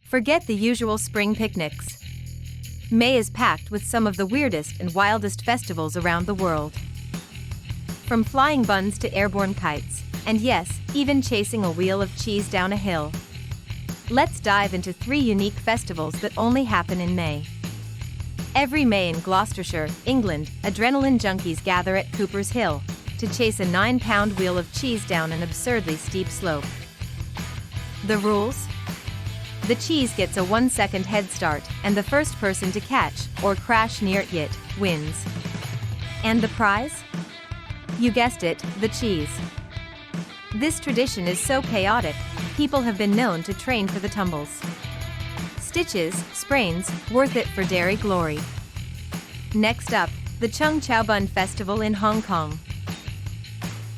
Forget the usual spring picnics. May is packed with some of the weirdest and wildest festivals around the world. From flying buns to airborne kites, and yes, even chasing a wheel of cheese down a hill. Let's dive into 3 unique festivals that only happen in May. Every May in Gloucestershire, England, adrenaline junkies gather at Cooper's Hill to chase a 9-pound wheel of cheese down an absurdly steep slope. The rules? The cheese gets a 1-second head start, and the first person to catch or crash near it wins. And the prize? You guessed it, the cheese. This tradition is so chaotic, people have been known to train for the tumbles. Stitches, sprains, worth it for dairy glory. Next up, the Chung Chau Bun Festival in Hong Kong.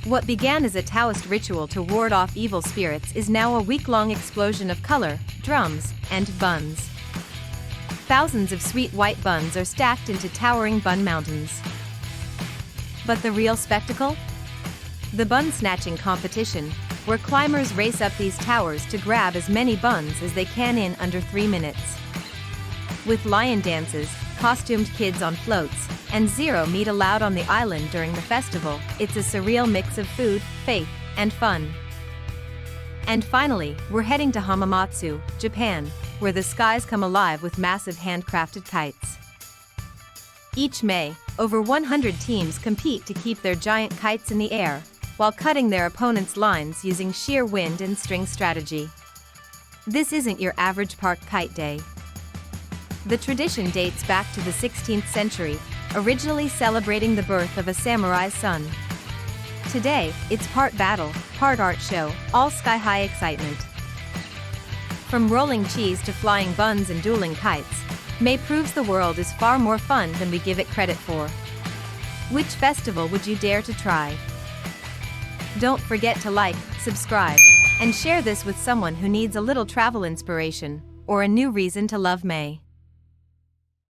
What began as a Taoist ritual to ward off evil spirits is now a week-long explosion of color, drums, and buns. Thousands of sweet white buns are stacked into towering bun mountains. But the real spectacle? The bun-snatching competition, where climbers race up these towers to grab as many buns as they can in under 3 minutes. With lion dances, costumed kids on floats, and zero meat allowed on the island during the festival, it's a surreal mix of food, faith, and fun. And finally, we're heading to Hamamatsu, Japan, where the skies come alive with massive handcrafted kites. Each May, over 100 teams compete to keep their giant kites in the air, while cutting their opponents' lines using sheer wind and string strategy. This isn't your average park kite day. The tradition dates back to the 16th century, originally celebrating the birth of a samurai's son. Today, it's part battle, part art show, all sky-high excitement. From rolling cheese to flying buns and dueling kites, May proves the world is far more fun than we give it credit for. Which festival would you dare to try? Don't forget to like, subscribe, and share this with someone who needs a little travel inspiration or a new reason to love May.